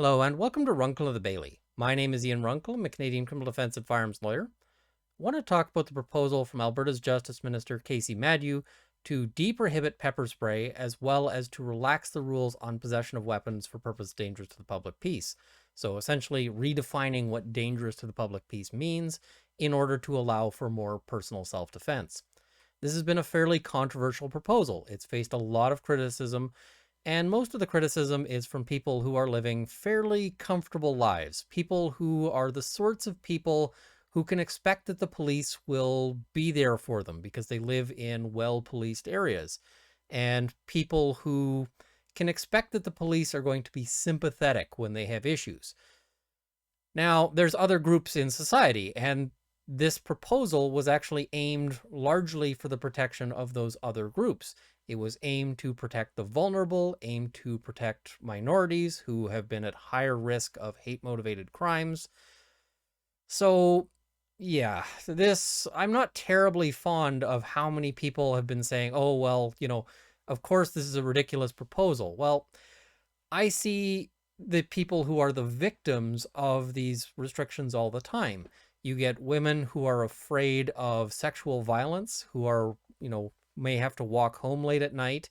Hello, and welcome to Runkle of the Bailey. My name is Ian Runkle. I'm a Canadian criminal defense and firearms lawyer. I want to talk about the proposal from Alberta's Justice Minister Casey Madhu to de-prohibit pepper spray, as well as to relax the rules on possession of weapons for purposes dangerous to the public peace. So essentially redefining what dangerous to the public peace means in order to allow for more personal self-defense. This has been a fairly controversial proposal. It's faced a lot of criticism, and most of the criticism is from people who are living fairly comfortable lives, people who are the sorts of people who can expect that the police will be there for them because they live in well-policed areas, and people who can expect that the police are going to be sympathetic when they have issues. Now, there's other groups in society, and this proposal was actually aimed largely for the protection of those other groups. It was aimed to protect the vulnerable, aimed to protect minorities who have been at higher risk of hate-motivated crimes. So, yeah, I'm not terribly fond of how many people have been saying, oh, well, of course this is a ridiculous proposal. Well, I see the people who are the victims of these restrictions all the time. You get women who are afraid of sexual violence, who are, may have to walk home late at night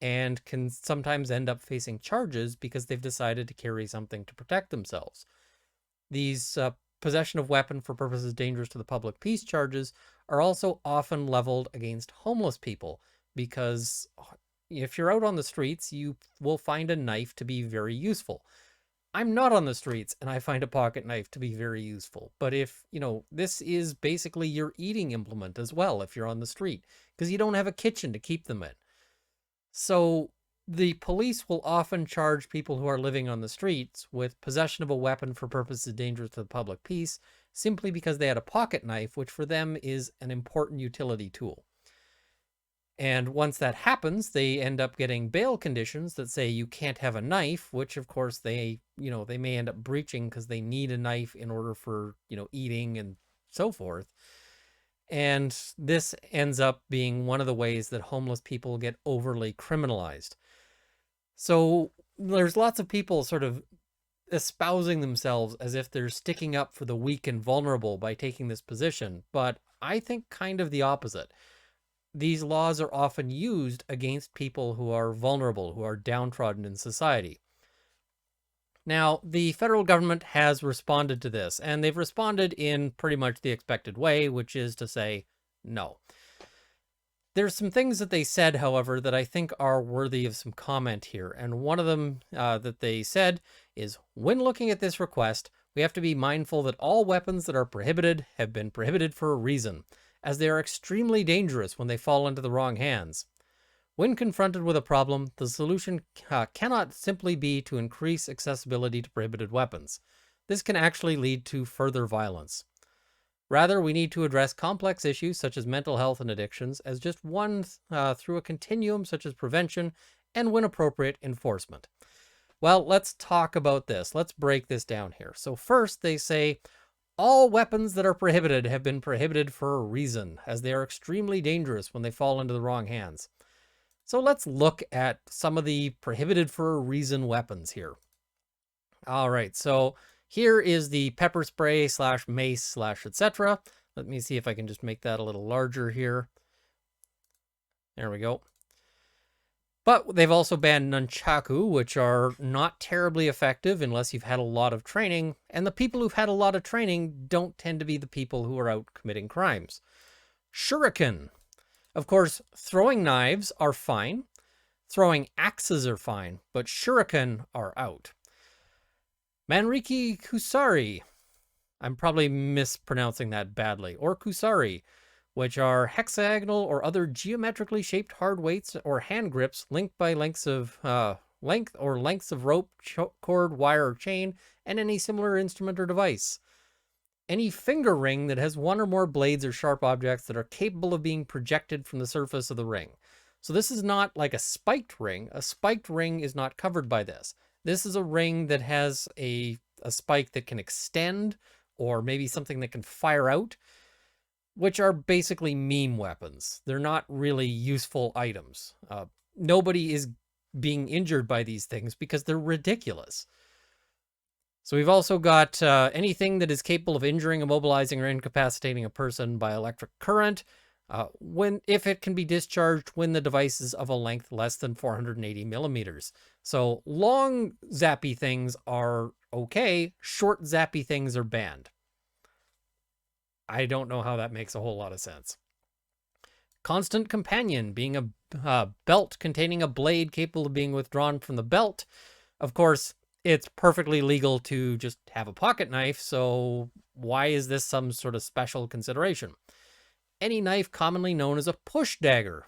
and can sometimes end up facing charges because they've decided to carry something to protect themselves. These possession of weapon for purposes dangerous to the public peace charges are also often leveled against homeless people because if you're out on the streets, you will find a knife to be very useful. I'm not on the streets and I find a pocket knife to be very useful. But if, this is basically your eating implement as well if you're on the street because you don't have a kitchen to keep them in. So the police will often charge people who are living on the streets with possession of a weapon for purposes dangerous to the public peace simply because they had a pocket knife, which for them is an important utility tool. And once that happens, they end up getting bail conditions that say you can't have a knife, which of course they may end up breaching because they need a knife in order for, eating and so forth. And this ends up being one of the ways that homeless people get overly criminalized. So there's lots of people sort of espousing themselves as if they're sticking up for the weak and vulnerable by taking this position, but I think kind of the opposite. These laws are often used against people who are vulnerable, who are downtrodden in society. Now, the federal government has responded to this, and they've responded in pretty much the expected way, which is to say no. There's some things that they said, however, that I think are worthy of some comment here, and one of them that they said is, when looking at this request, we have to be mindful that all weapons that are prohibited have been prohibited for a reason, as they are extremely dangerous when they fall into the wrong hands. When confronted with a problem, the solution cannot simply be to increase accessibility to prohibited weapons. This can actually lead to further violence. Rather, we need to address complex issues such as mental health and addictions as just one through a continuum such as prevention and, when appropriate, enforcement. Well, let's talk about this. Let's break this down here. So first, they say, all weapons that are prohibited have been prohibited for a reason, as they are extremely dangerous when they fall into the wrong hands. So let's look at some of the prohibited for a reason weapons here. All right, so here is the pepper spray / mace / etc. Let me see if I can just make that a little larger here. There we go. But they've also banned nunchaku, which are not terribly effective unless you've had a lot of training, and the people who've had a lot of training don't tend to be the people who are out committing crimes. Shuriken. Of course, throwing knives are fine, throwing axes are fine, but shuriken are out. Manriki Kusari. I'm probably mispronouncing that badly. Or Kusari, which are hexagonal or other geometrically shaped hard weights or hand grips linked by lengths of rope, cord, wire, or chain, and any similar instrument or device. Any finger ring that has one or more blades or sharp objects that are capable of being projected from the surface of the ring. So this is not like a spiked ring. A spiked ring is not covered by this. This is a ring that has a spike that can extend, or maybe something that can fire out, which are basically meme weapons. They're not really useful items. Nobody is being injured by these things because they're ridiculous. So we've also got anything that is capable of injuring, immobilizing, or incapacitating a person by electric current, if it can be discharged when the device is of a length less than 480 millimeters. So long zappy things are okay, short zappy things are banned. I don't know how that makes a whole lot of sense. Constant companion, being a belt containing a blade capable of being withdrawn from the belt. Of course, it's perfectly legal to just have a pocket knife, so why is this some sort of special consideration? Any knife commonly known as a push dagger.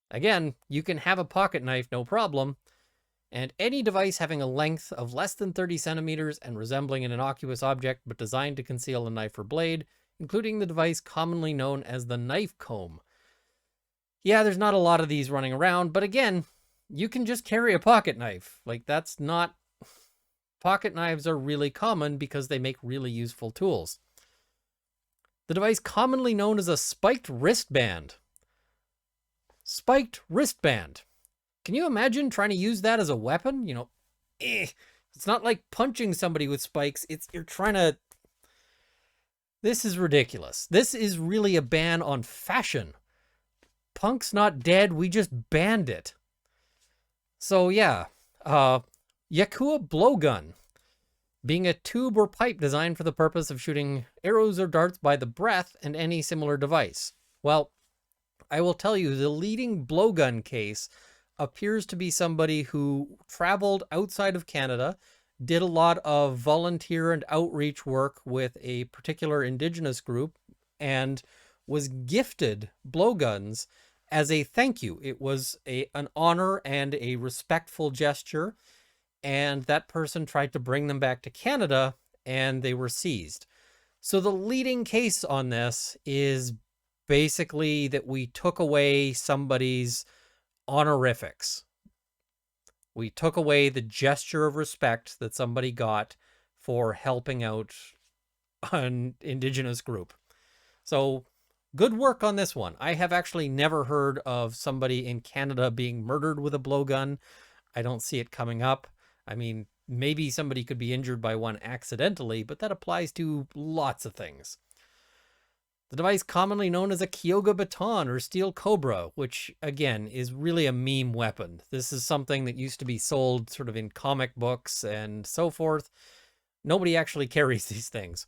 Again, you can have a pocket knife, no problem. And any device having a length of less than 30 centimeters and resembling an innocuous object but designed to conceal a knife or blade, including the device commonly known as the knife comb. Yeah, there's not a lot of these running around, but again, you can just carry a pocket knife. Like, that's not... Pocket knives are really common because they make really useful tools. The device commonly known as a spiked wristband. Spiked wristband. Can you imagine trying to use that as a weapon? You know, it's not like punching somebody with spikes. You're trying to... This is ridiculous. This is really a ban on fashion. Punk's not dead. We just banned it. So yeah, Yakua blowgun, being a tube or pipe designed for the purpose of shooting arrows or darts by the breath and any similar device. Well, I will tell you, the leading blowgun case appears to be somebody who traveled outside of Canada, did a lot of volunteer and outreach work with a particular Indigenous group, and was gifted blowguns as a thank you. It was an honor and a respectful gesture, and that person tried to bring them back to Canada, and they were seized. So the leading case on this is basically that we took away somebody's honorifics. We took away the gesture of respect that somebody got for helping out an Indigenous group. So good work on this one. I have actually never heard of somebody in Canada being murdered with a blowgun. I don't see it coming up. I mean, maybe somebody could be injured by one accidentally, but that applies to lots of things. The device commonly known as a Kyoga baton or steel cobra, which again is really a meme weapon. This is something that used to be sold sort of in comic books and so forth. Nobody actually carries these things.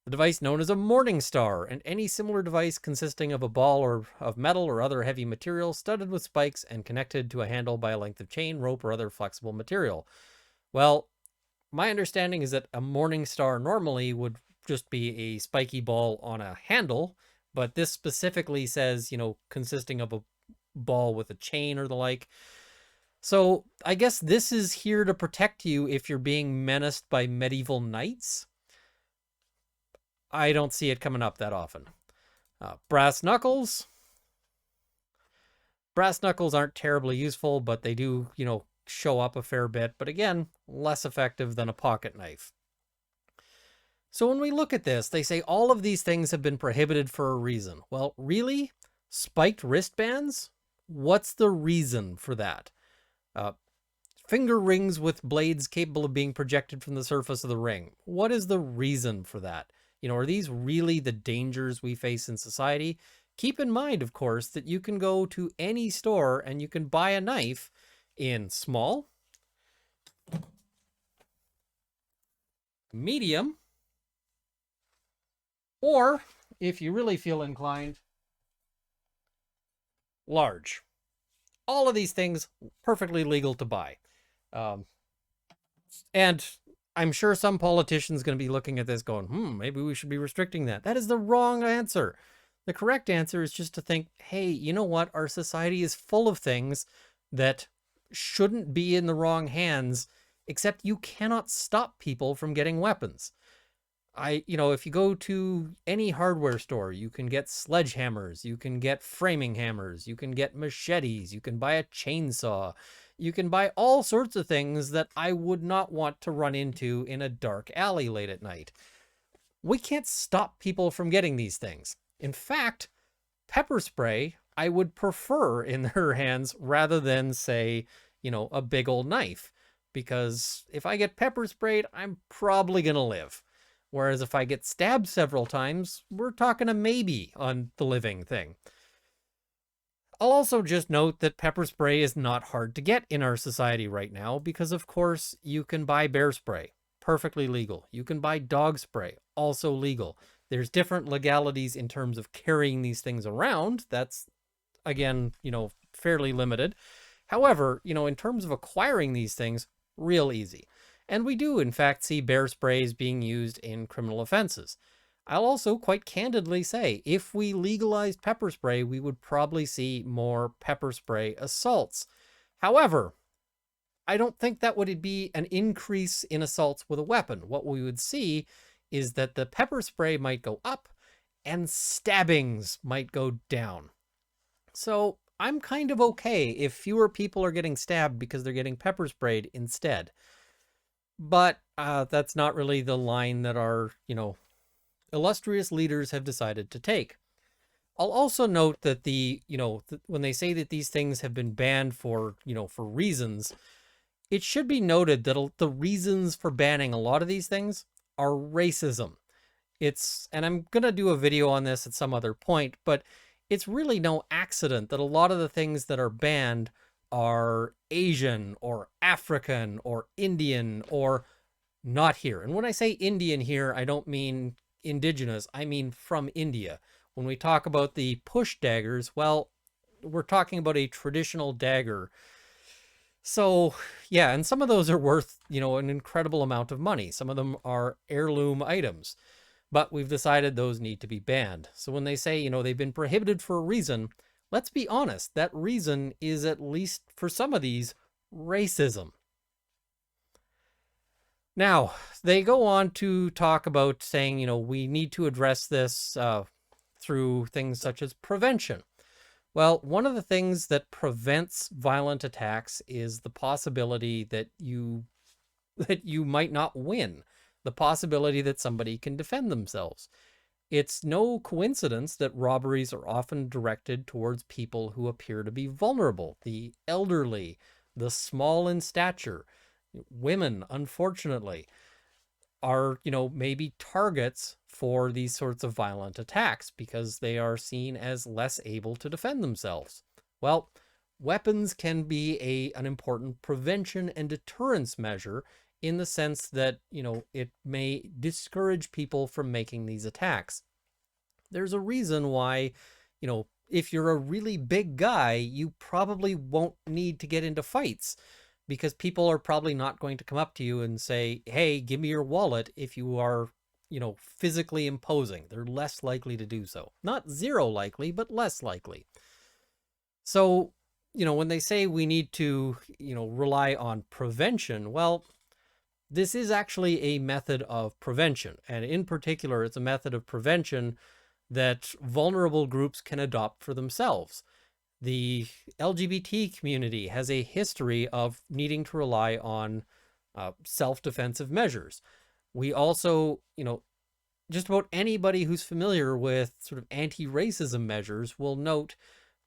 The device known as a morning star, and any similar device consisting of a ball or of metal or other heavy material studded with spikes and connected to a handle by a length of chain, rope, or other flexible material. Well, my understanding is that a morning star normally would just be a spiky ball on a handle, but this specifically says, you know, consisting of a ball with a chain or the like. So I guess this is here to protect you if you're being menaced by medieval knights. I don't see it coming up that often. Brass knuckles. Brass knuckles aren't terribly useful, but they do, you know, show up a fair bit. But again, less effective than a pocket knife. So when we look at this, they say all of these things have been prohibited for a reason. Well, really? Spiked wristbands? What's the reason for that? Finger rings with blades capable of being projected from the surface of the ring. What is the reason for that? You know, are these really the dangers we face in society? Keep in mind, of course, that you can go to any store and you can buy a knife in small, medium, or, if you really feel inclined, large. All of these things perfectly legal to buy. And I'm sure some politician's going to be looking at this going, maybe we should be restricting that. That is the wrong answer. The correct answer is just to think, hey, you know what? Our society is full of things that shouldn't be in the wrong hands, except you cannot stop people from getting weapons. If you go to any hardware store, you can get sledgehammers, you can get framing hammers, you can get machetes, you can buy a chainsaw, you can buy all sorts of things that I would not want to run into in a dark alley late at night. We can't stop people from getting these things. In fact, pepper spray, I would prefer in their hands rather than, say, a big old knife. because if I get pepper sprayed, I'm probably going to live. Whereas if I get stabbed several times, we're talking a maybe on the living thing. I'll also just note that pepper spray is not hard to get in our society right now because, of course, you can buy bear spray, perfectly legal. You can buy dog spray, also legal. There's different legalities in terms of carrying these things around. That's, again, fairly limited. However, in terms of acquiring these things, real easy. And we do, in fact, see bear sprays being used in criminal offenses. I'll also quite candidly say, if we legalized pepper spray, we would probably see more pepper spray assaults. However, I don't think that would be an increase in assaults with a weapon. What we would see is that the pepper spray might go up and stabbings might go down. So I'm kind of okay if fewer people are getting stabbed because they're getting pepper sprayed instead. But that's not really the line that our, illustrious leaders have decided to take. I'll also note that when they say that these things have been banned for reasons, it should be noted that the reasons for banning a lot of these things are racism. And I'm going to do a video on this at some other point, but it's really no accident that a lot of the things that are banned are Asian or African or Indian or not here. And when I say Indian here, I don't mean indigenous, I mean from India. When we talk about the push daggers, well, we're talking about a traditional dagger. So yeah, and some of those are worth, an incredible amount of money. Some of them are heirloom items, but we've decided those need to be banned. So when they say, they've been prohibited for a reason, let's be honest, that reason is, at least for some of these, racism. Now, they go on to talk about saying, we need to address this through things such as prevention. Well, one of the things that prevents violent attacks is the possibility that you might not win, the possibility that somebody can defend themselves. It's no coincidence that robberies are often directed towards people who appear to be vulnerable, the elderly, the small in stature. Women, unfortunately, are, maybe targets for these sorts of violent attacks because they are seen as less able to defend themselves. Well, weapons can be an important prevention and deterrence measure in the sense that, it may discourage people from making these attacks. There's a reason why, if you're a really big guy, you probably won't need to get into fights, because people are probably not going to come up to you and say, hey, give me your wallet if you are, physically imposing. They're less likely to do so. Not zero likely, but less likely. So, when they say we need to, rely on prevention, well, this is actually a method of prevention. And in particular, it's a method of prevention that vulnerable groups can adopt for themselves. The LGBT community has a history of needing to rely on self-defensive measures. We also, just about anybody who's familiar with sort of anti-racism measures will note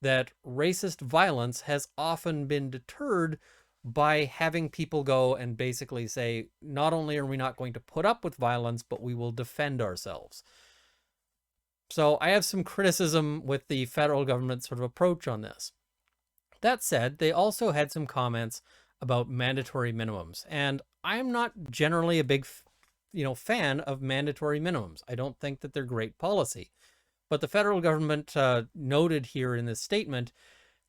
that racist violence has often been deterred by having people go and basically say, not only are we not going to put up with violence, but we will defend ourselves. So I have some criticism with the federal government's sort of approach on this. That said, they also had some comments about mandatory minimums, and I'm not generally a big, fan of mandatory minimums. I don't think that they're great policy. But the federal government noted here in this statement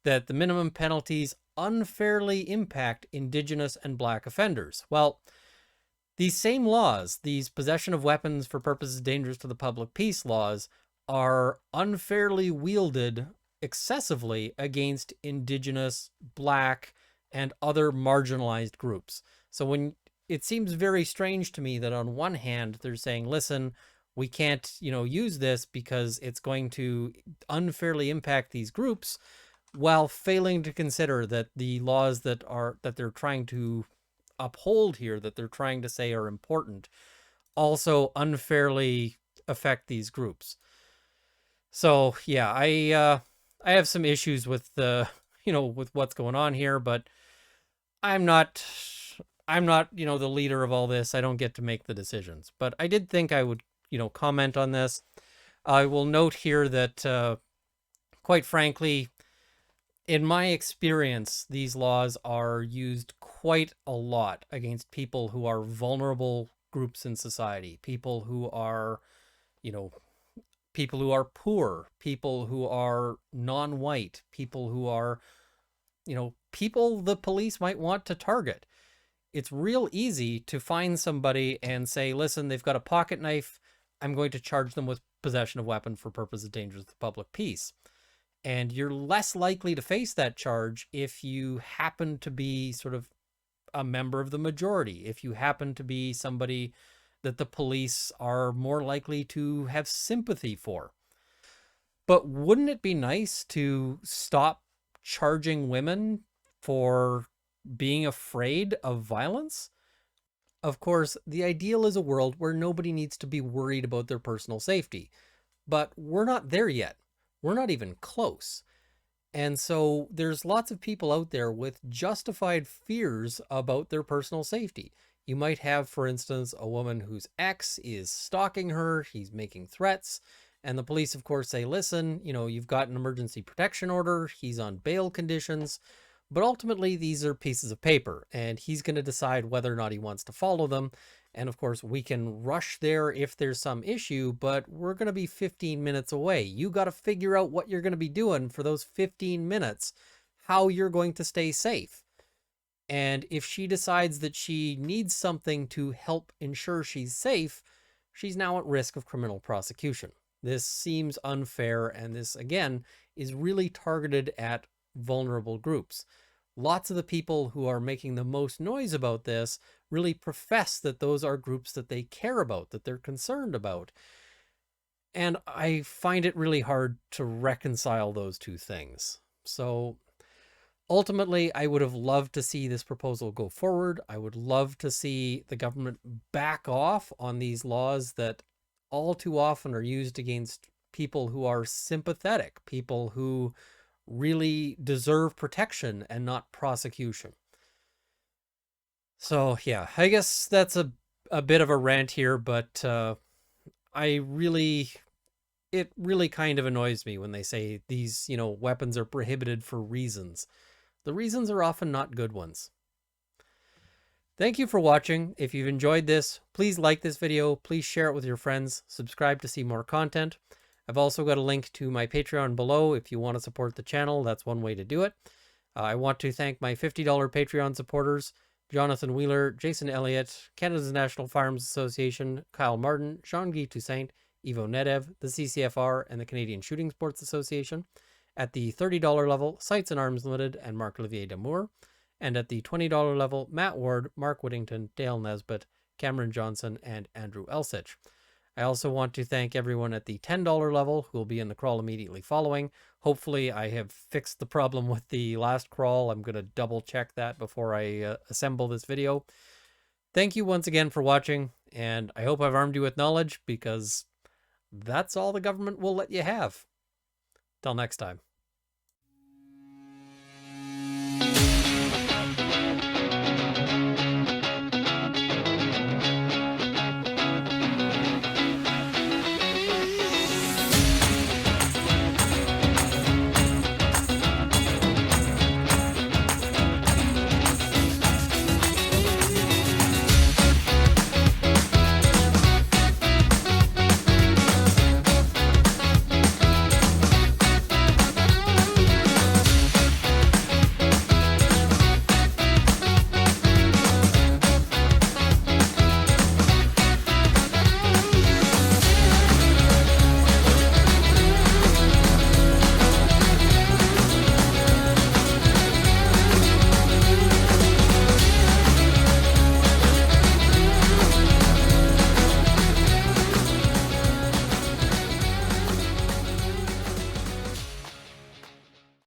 that the minimum penalties unfairly impact Indigenous and Black offenders. Well, these same laws, these possession of weapons for purposes dangerous to the public peace laws, are unfairly wielded excessively against Indigenous, Black, and other marginalized groups. So when it seems very strange to me that on one hand they're saying, listen, we can't, use this because it's going to unfairly impact these groups, while failing to consider that the laws that they're trying to uphold here, that they're trying to say are important, also unfairly affect these groups. So yeah, I have some issues with with what's going on here, but I'm not I'm not, the leader of all this. I don't get to make the decisions. But I did think I would, comment on this. I will note here that, quite frankly, in my experience, these laws are used quite a lot against people who are vulnerable groups in society, people who are, you know, people who are poor, people who are non-white, people who are, people the police might want to target. It's real easy to find somebody and say, listen, they've got a pocket knife. I'm going to charge them with possession of weapon for purpose of danger to the public peace. And you're less likely to face that charge if you happen to be sort of a member of the majority, if you happen to be somebody that the police are more likely to have sympathy for. But wouldn't it be nice to stop charging women for being afraid of violence? Of course, the ideal is a world where nobody needs to be worried about their personal safety, but we're not there yet. We're not even close. And so there's lots of people out there with justified fears about their personal safety. You might have, for instance, a woman whose ex is stalking her, he's making threats, and the police, of course, say, listen, you've got an emergency protection order, he's on bail conditions, but ultimately these are pieces of paper, and he's going to decide whether or not he wants to follow them. And of course, we can rush there if there's some issue, but we're going to be 15 minutes away. You got to figure out what you're going to be doing for those 15 minutes, how you're going to stay safe. And if she decides that she needs something to help ensure she's safe, she's now at risk of criminal prosecution. This seems unfair, and this, again, is really targeted at vulnerable groups. Lots of the people who are making the most noise about this really profess that those are groups that they care about, that they're concerned about. And I find it really hard to reconcile those two things. So ultimately, I would have loved to see this proposal go forward. I would love to see the government back off on these laws that all too often are used against people who are sympathetic, people who really deserve protection and not prosecution. So yeah, I guess that's a bit of a rant here, but it really kind of annoys me when they say these, weapons are prohibited for reasons. The reasons are often not good ones. Thank you for watching. If you've enjoyed this, please like this video, please share it with your friends, subscribe to see more content. I've also got a link to my Patreon below if you want to support the channel. That's one way to do it. I want to thank my $50 Patreon supporters, Jonathan Wheeler, Jason Elliott, Canada's National Firearms Association, Kyle Martin, Jean-Guy Toussaint, Ivo Nedev, the CCFR, and the Canadian Shooting Sports Association. At the $30 level, Sights and Arms Limited and Marc-Olivier Damour. And at the $20 level, Matt Ward, Mark Whittington, Dale Nesbitt, Cameron Johnson, and Andrew Elsich. I also want to thank everyone at the $10 level who will be in the crawl immediately following. Hopefully I have fixed the problem with the last crawl. I'm going to double check that before I assemble this video. Thank you once again for watching, and I hope I've armed you with knowledge, because that's all the government will let you have. Till next time.